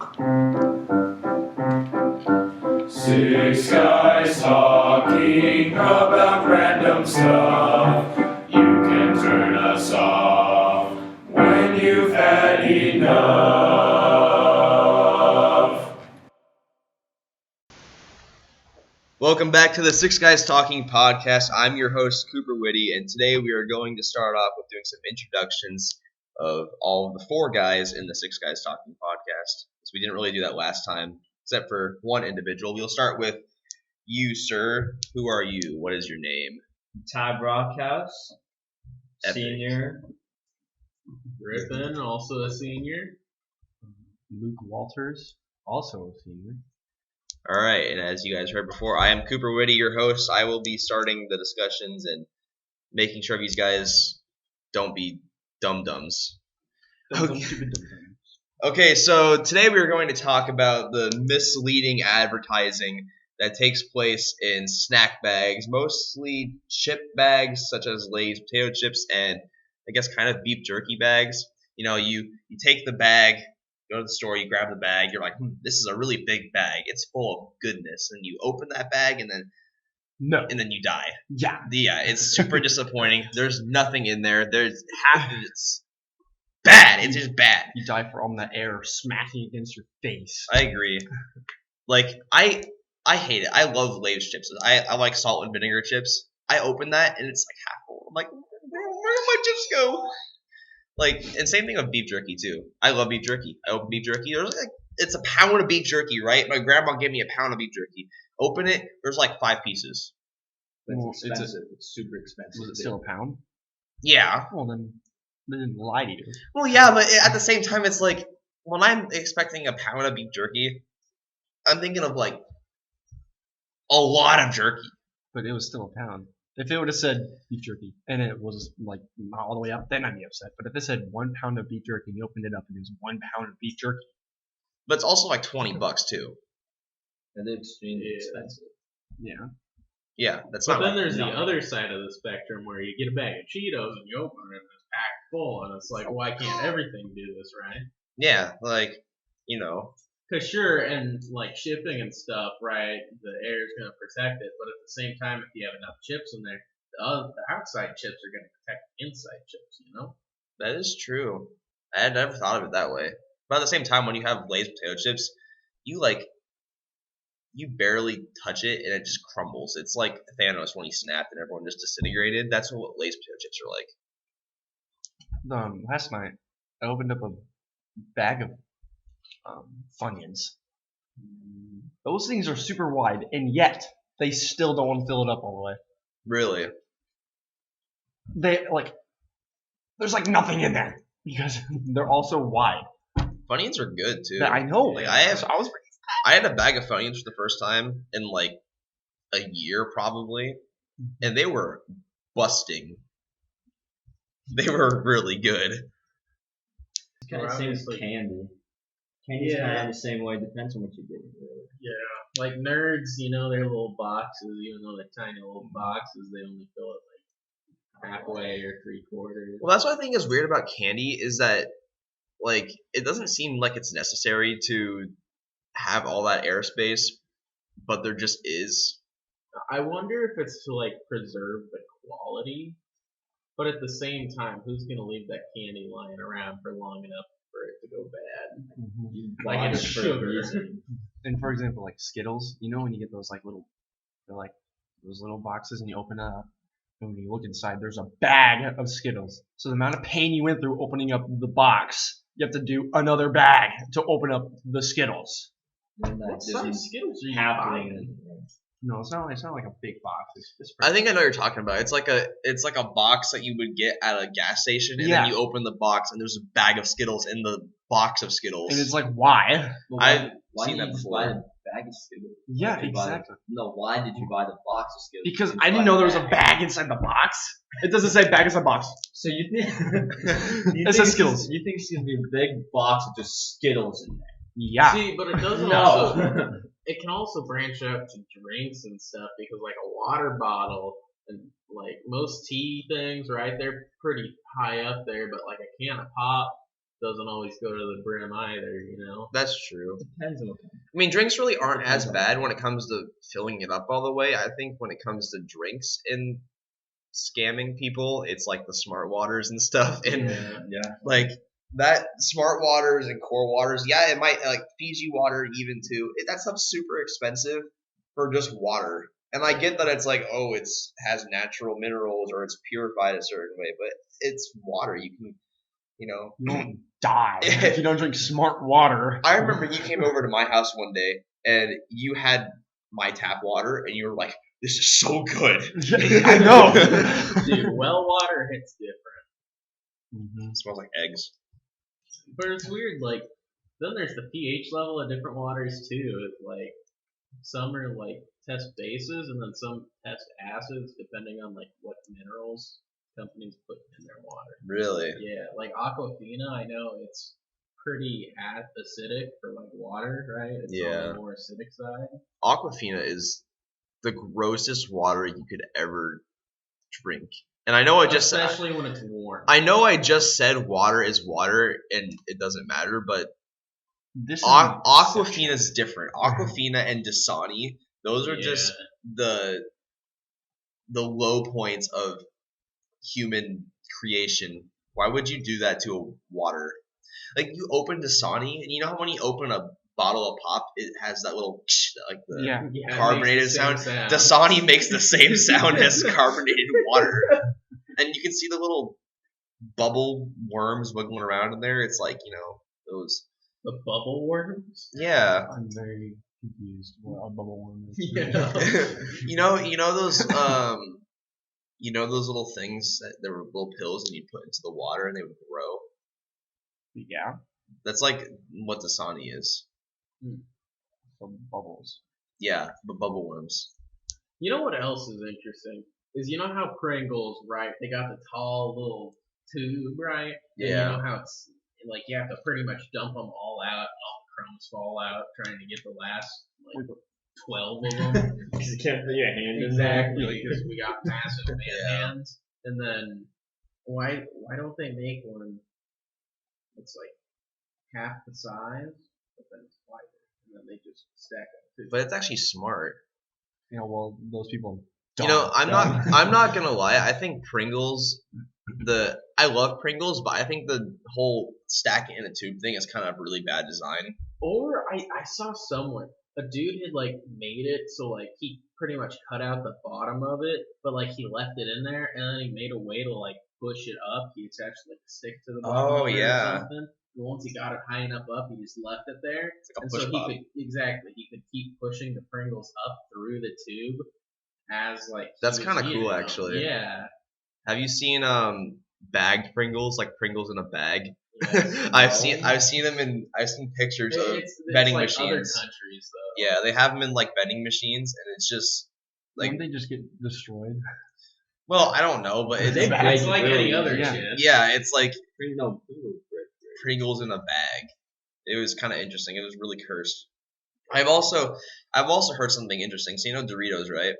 Six guys talking about random stuff. You can turn us off when you've had enough. Welcome back to the Six Guys Talking podcast. I'm your host, Cooper Whitty, and today we are going to start off with doing some introductions of all of the four guys in the Six Guys Talking podcast. So we didn't really do that last time, except for one individual. We'll start with you, sir. Who are you? What is your name? Ty Brockhouse, Epic. senior. Griffin, also a senior. Luke Walters, also a senior. All right, and as you guys heard before, I am Cooper Whitty, your host. I will be starting the discussions and making sure these guys don't be dum-dums. Okay, so today we are going to talk about the misleading advertising that takes place in snack bags, mostly chip bags such as Lay's potato chips and I guess kind of beef jerky bags. You know, you take the bag, go to the store, you grab the bag, you're like, this is a really big bag. It's full of goodness. And you open that bag and then you die. Yeah. Yeah, it's super disappointing. There's nothing in there. There's half of it's bad. It's just bad. You die from the air smacking against your face. I agree. Like, I hate it. I love Lay's chips. I like salt and vinegar chips. I open that and it's like half full. I'm like, where did my chips go? Like, and same thing with beef jerky too. I love beef jerky. I open beef jerky. There's like, it's a pound of beef jerky, right? My grandma gave me a pound of beef jerky. Open it. There's like 5 pieces. It's expensive. It's super expensive. Was it still a pound? Yeah. Well, then they didn't lie to you. Well, yeah, but at the same time, it's like when I'm expecting a pound of beef jerky, I'm thinking of like a lot of jerky. But it was still a pound. If it would have said beef jerky and it was like not all the way up, then I'd be upset. But if it said 1 pound of beef jerky and you opened it up and it was 1 pound of beef jerky, But it's also like $20 too. And they're extremely expensive. yeah. Yeah, that's But not. then there's the no. other side of the spectrum where you get a bag of Cheetos and you open it and it's packed full, and it's like, why can't everything do this, right? Yeah, like, you know. Cause sure, and like shipping and stuff, right? The air is gonna protect it, but at the same time, if you have enough chips in there, the outside chips are gonna protect the inside chips. You know? That is true. I had never thought of it that way. But at the same time, when you have Lay's potato chips, you barely touch it and it just crumbles. It's like Thanos when he snapped and everyone just disintegrated. That's what Lay's potato chips are like. Last night, I opened up a bag of Funyuns. Those things are super wide, and yet they still don't want to fill it up all the way. Really? They there's like nothing in there because they're all so wide. Funyuns are good too. I know. Like, I had a bag of Funyuns for the first time in like a year probably, and they were busting. They were really good. It's kind of the same as candy. Candy's kind of the same way. Depends on what you get. Really. Yeah. Like nerds, you know, their little boxes, even though they're tiny little boxes, they only fill it like halfway or 3/4. Well, that's what I think is weird about candy is that, like, it doesn't seem like it's necessary to have all that airspace, but there just is. I wonder if it's to like preserve the quality, but at the same time, who's gonna leave that candy lying around for long enough for it to go bad? Like Buy it's it for a sugar. reason. And for example, like Skittles, you know when you get those like little, they're like those little boxes and you open it up, and when you look inside, there's a bag of Skittles. So the amount of pain you went through opening up the box, you have to do another bag to open up the Skittles. And that What doesn't size Skittles are you have buying? No, it's not like a big box. It's I think I know what you're talking about. It's like a box that you would get at a gas station, and Yeah. then you open the box, and there's a bag of Skittles in the box of Skittles. and it's like why? I've Why seen did that you just before. buy a bag of Skittles? Yeah, Why did you buy exactly. why did you buy the box of Skittles? Because You I didn't buy know the there was a bag inside the box. It doesn't say bag inside box. So you think It says Skittles. You think it's gonna be a big box with just Skittles in there? Yeah. See, but it doesn't No. also. It can also branch out to drinks and stuff because, like, a water bottle and like most tea things, right? They're pretty high up there, but like a can of pop doesn't always go to the brim either, That's true. Depends on what kind. I mean, drinks really aren't as bad when it comes to filling it up all the way. I think when it comes to drinks and scamming people, it's like the smart waters and stuff. And Yeah. like that smart waters and core waters, yeah, it might like Fiji water even too. That stuff's super expensive for just water. And I get that it's like, oh, it's has natural minerals or it's purified a certain way, but it's water. You can, You don't die if you don't drink smart water. I remember you came over to my house one day and you had my tap water and you were like, this is so good. I know. Dude, well water hits different. It smells like eggs. But it's weird, like, then there's the pH level of different waters too. It's like, some are like test bases and then some test acids depending on like what minerals companies put in their water. Really? Yeah, like Aquafina, I know it's pretty acidic for like water, right? It's on the more acidic side. Aquafina is the grossest water you could ever drink. And I know Especially when it's warm. I know I just said water is water and it doesn't matter, but This is Aquafina is different. Aquafina and Dasani, those are just the low points of human creation. Why would you do that to a water? Like you open Dasani, and you know how when you open a bottle of pop, it has that little like the Yeah, it carbonated makes the same sound. Dasani makes the same sound as carbonated water, and you can see the little bubble worms wiggling around in there. It's like those. The bubble worms? Yeah. I'm very confused what a bubble worm is. Yeah. you know those those little things that there were little pills and you put into the water and they would grow. Yeah. That's like what Dasani is. Some bubbles. Yeah, but bubble worms. You know what else is interesting? Is you know how Pringles, right? They got the tall little tube, right? And Yeah. you know how it's like you have to pretty much dump them all out, and all the crumbs fall out, trying to get the last like 12 of them. Because you can't put your hand in Exactly, there. because we got massive man hands. And then why don't they make one that's like half the size, but then it's wider, and then they just stack up? But it's actually smart. Well, those people. I'm not gonna lie. I think Pringles. I love Pringles, but I think the whole stack it in a tube thing is kind of really bad design. Or I saw somewhere a dude had like made it so like he pretty much cut out the bottom of it, but like he left it in there, and then he made a way to like push it up. He attached like a stick to the bottom Oh, of it yeah. or something. And once he got it high enough up, he just left it there, It's like a and push so pop. he could keep pushing the Pringles up through the tube as like he That's was kinda eating cool, them. actually. Yeah. Have you seen bagged Pringles, like Pringles in a bag? Yes. I've seen them I've seen pictures of It's vending like other machines. countries though. Yeah, they have them in like vending machines, and it's just like, Wouldn't they just get destroyed? well, I don't know, but They bag It's like really, any other yeah. shit. yeah, it's like No, Pringles bread. Pringles in a bag. It was kind of interesting. It was really cursed. I've also heard something interesting. So Doritos, right?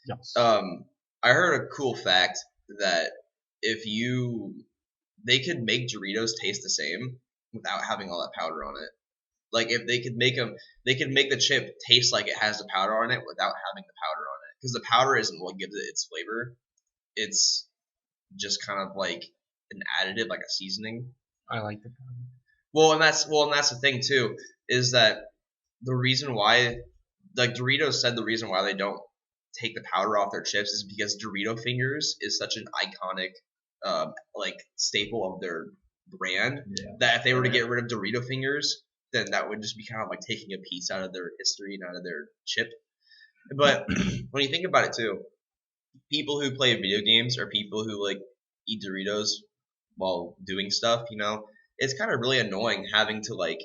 Yes. I heard a cool fact that they could make Doritos taste the same without having all that powder on it. Like if they could make the chip taste like it has the powder on it without having the powder on it, because the powder isn't what gives it its flavor. It's just kind of like an additive, like a seasoning. I like the. And that's the thing too, is that the reason why, like Doritos said, the reason why they don't take the powder off their chips is because Dorito fingers is such an iconic like staple of their brand that if they were to get rid of Dorito fingers, then that would just be kind of like taking a piece out of their history and out of their chip. But when you think about it too, people who play video games or people who like eat Doritos while doing stuff, it's kind of really annoying having to like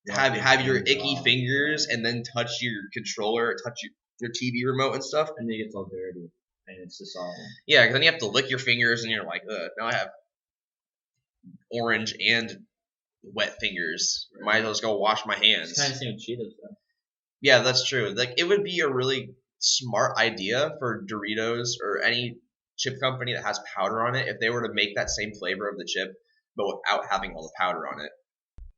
have your icky fingers and then touch your controller or touch your TV remote and stuff. And it gets all dirty. And it's just all. Yeah, because then you have to lick your fingers and you're like, ugh, now I have orange and wet fingers. Might as well just go wash my hands. It's kind of the same with Cheetos, though. Yeah, that's true. Like it would be a really smart idea for Doritos or any chip company that has powder on it if they were to make that same flavor of the chip, but without having all the powder on it.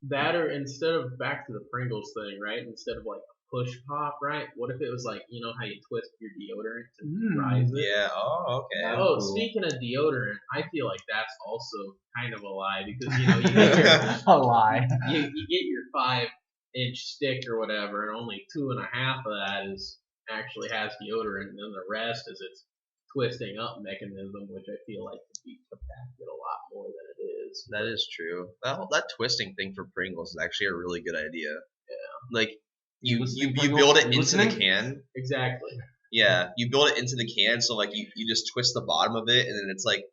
That or instead of back to the Pringles thing, right? Instead of like push pop, right? What if it was like, you know how you twist your deodorant to rise it? Yeah. Oh, okay. That'd Oh, cool. speaking of deodorant, I feel like that's also kind of a lie because you know you get your A lie. you get your 5-inch stick or whatever, and only 2.5 of that is actually has deodorant, and then the rest is its twisting up mechanism, which I feel like could be compacted a lot more than it is. That is true. That twisting thing for Pringles is actually a really good idea. Yeah. Like you build it into the can. Exactly. Yeah, you build it into the can, so like you just twist the bottom of it, and then it's like,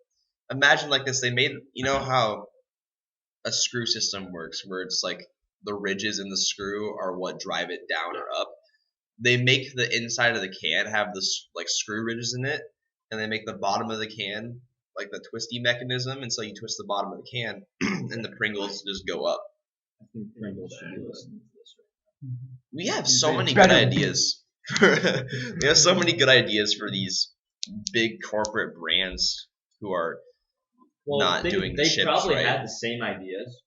imagine like this. They made, you know how a screw system works, where it's like the ridges in the screw are what drive it down or up. They make the inside of the can have this like screw ridges in it, and they make the bottom of the can like the twisty mechanism, and so you twist the bottom of the can, and the Pringles just go up. I think Pringles should be listening to this right We have so many good ideas. We have so many good ideas for these big corporate brands who are not doing the They chips probably right. had the same ideas,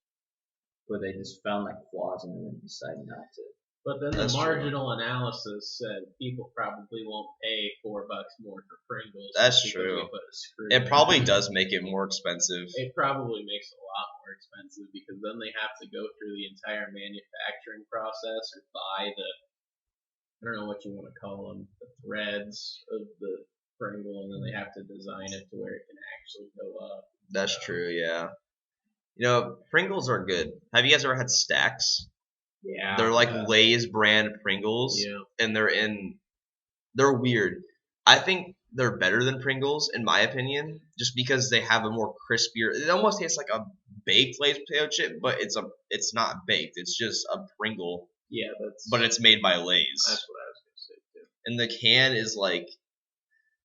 but they just found like flaws in them and decided not to. But then That's the true. marginal analysis said people probably won't pay $4 more for Pringles. That's because true. we put a screw It in probably does make it more expensive. It probably makes it a lot more expensive because then they have to go through the entire manufacturing process or buy the, I don't know what you want to call them, the threads of the Pringle, and then they have to design it to where it can actually go up. That's true, yeah. You know, Pringles are good. Have you guys ever had Stacks? Yeah. They're like Lay's brand Pringles, Yeah. and they're weird. I think they're better than Pringles in my opinion, just because they have a more crispier. It almost tastes like a baked Lay's potato chip, but it's not baked. It's just a Pringle, Yeah, but it's made by Lay's. that's what I was gonna say too. And the can is like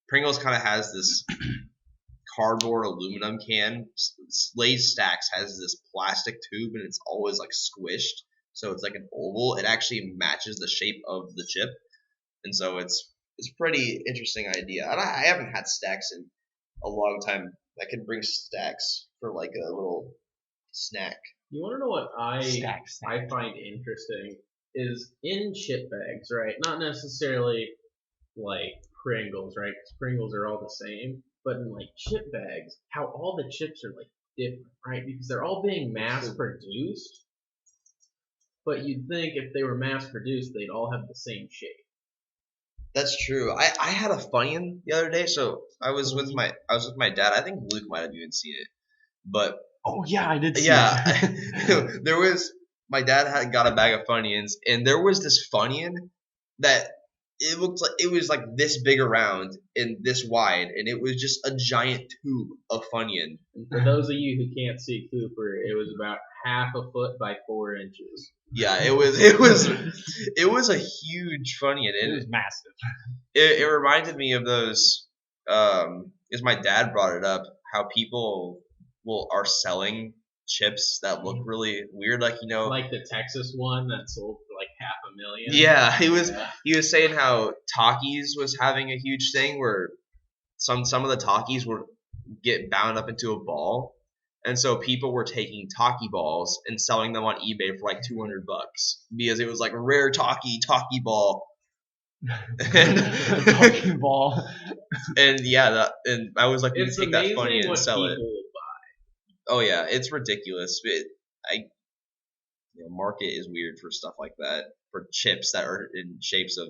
Pringles kind of has this cardboard aluminum can. Lay's Stacks has this plastic tube, and it's always like squished. So it's like an oval. It actually matches the shape of the chip, and so it's a pretty interesting idea. And I haven't had Stacks in a long time. I could bring Stacks for like a little snack. You want to know what Stacks. I find interesting is in chip bags, right? Not necessarily like Pringles, right? Because Pringles are all the same, but in like chip bags, how all the chips are like different, right? Because they're all being mass produced. But you'd think if they were mass produced, they'd all have the same shape. That's true. I had a Funyun the other day, so I was with my dad. I think Luke might have even seen it, but Oh yeah, I did see yeah, it. there was my dad had got a bag of Funyuns, and there was this Funyun that it looked like it was like this big around and this wide, and it was just a giant tube of Funyun. And for those of you who can't see Cooper, it was about 1/2 foot by 4 inches. Yeah, it was a huge Funyun, It and was massive. it reminded me of those. Because my dad brought it up, how people are selling chips that look really weird, like Like the Texas one that sold for like $500,000. Yeah, he was saying how Takis was having a huge thing where some of the Takis would get bound up into a ball, and so people were taking Taki balls and selling them on eBay for like $200 because it was like a rare Taki ball. The talking ball. And yeah, and I was like, we It's take that amazing funny and what sell it. people will buy. Oh yeah, it's ridiculous. Market is weird for stuff like that, for chips that are in shapes of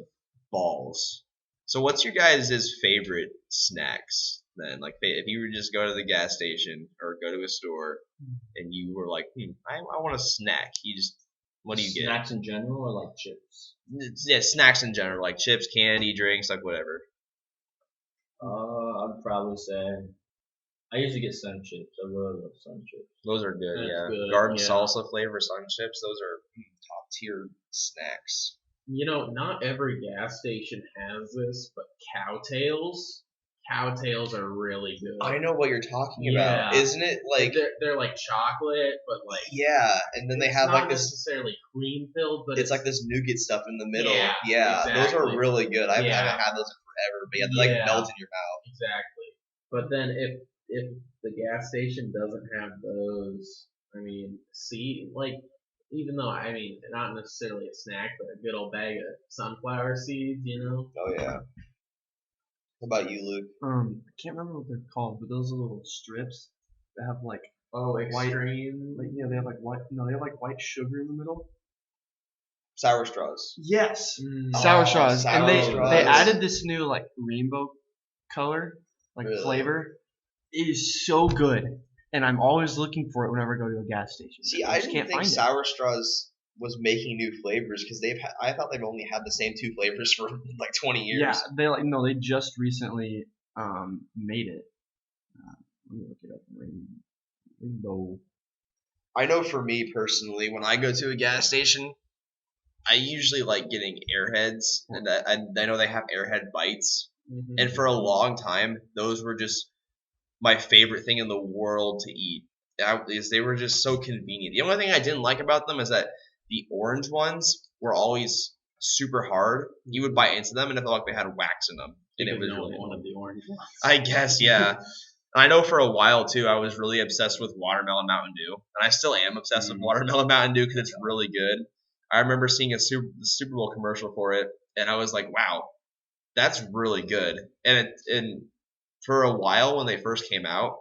balls. So what's your guys' favorite snacks then? Like if you were to just go to the gas station or go to a store and you were like, I want a snack. What do you get? Snacks in general or like chips? Yeah, snacks in general, like chips, candy, drinks, like whatever. I'd probably say I usually get Sun Chips. I really love Sun Chips. Those are good, That's yeah. good, Garden yeah. salsa flavor Sun Chips, those are top tier snacks. Not every gas station has this, but Cowtails are really good. I know what you're talking about. Yeah. Isn't it like they're like chocolate, but like yeah, and then they it's have not like this necessarily cream filled, but it's like this nougat stuff in the middle. Yeah, those are exactly. really good. I Yeah. haven't had those in forever, but yeah, they like Yeah. melt in your mouth. exactly. But then if the gas station doesn't have those, I mean, even though not necessarily a snack, but a good old bag of sunflower seeds, Oh yeah. What about you, Luke? I can't remember what they're called, but those little strips that have like extreme. they have like white. No, they have like white sugar in the middle. Sour straws. Yes, Mm. sour straws, sour and they straws. added this new like rainbow color, like Really? flavor. It is so good, and I'm always looking for it whenever I go to a gas station. See, I just didn't can't think find Sour Straws was making new flavors because I thought they've only had the same 2 flavors for like 20 it. years. Yeah, they just recently made it. Let me look it up. Rainbow. I know for me personally, when I go to a gas station, I usually like getting Airheads, and I know they have Airhead bites. Mhm. And for a long time, those were just my favorite thing in the world to eat. They were just so convenient. The only thing I didn't like about them is that the orange ones were always super hard. You would bite into them and it felt like they had wax in them. And it Because was no really one of the orange ones. I guess, yeah. I know for a while too, I was really obsessed with Watermelon Mountain Dew, and I still am obsessed with Watermelon Mountain Dew because it's really good. I remember seeing the Super Bowl commercial for it, and I was like, "Wow, that's really good." And for a while when they first came out,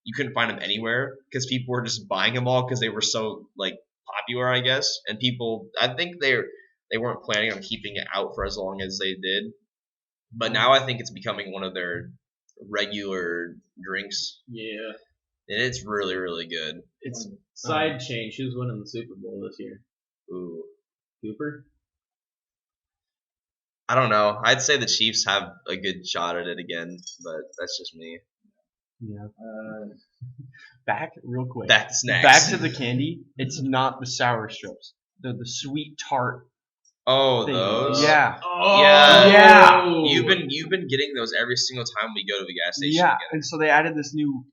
you couldn't find them anywhere because people were just buying them all because they were so like popular, I guess. And people, I think they weren't planning on keeping it out for as long as they did. But now I think it's becoming one of their regular drinks, Yeah. and it's really, really good. It's Side change. Who's winning the Super Bowl this year? Ooh, Cooper? I don't know. I'd say the Chiefs have a good shot at it again, but that's just me. yeah. Back real quick. Back to snacks. Back to the candy. It's not the sour strips. They're the sweet tart. Oh, thing. those. Yeah. Oh, Yeah. You've been getting those every single time we go to the gas station. Yeah, together. and so they added this new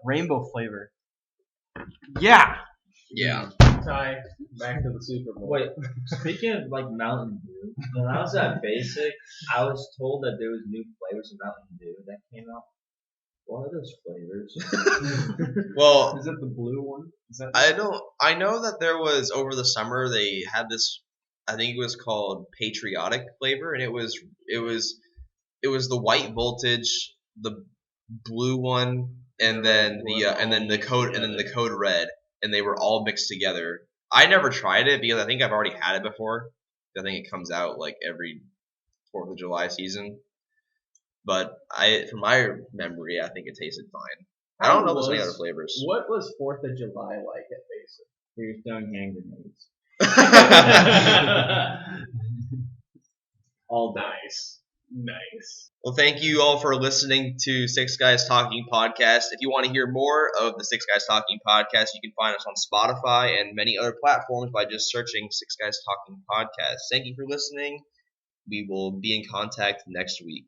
rainbow flavor. Yeah. Yeah. Ty, back to the Super Bowl. Wait, speaking of like Mountain Dew, when I was at Basic, I was told that there was new flavors of Mountain Dew that came out. What are those flavors? Well, Is it the blue one? Is that I know that there was over the summer they had this. I think it was called patriotic flavor, and it was the white voltage, the blue one, and then the code red, and they were all mixed together. I never tried it because I think I've already had it before. I think it comes out like every 4th of July season. But from my memory, I think it tasted fine. I don't know if there's any other flavors. What was 4th of July like at Basic? We were throwing hand grenades. All nice. Well, thank you all for listening to Six Guys Talking Podcast. If you want to hear more of the Six Guys Talking Podcast, you can find us on Spotify and many other platforms by just searching Six Guys Talking Podcast. Thank you for listening. We will be in contact next week.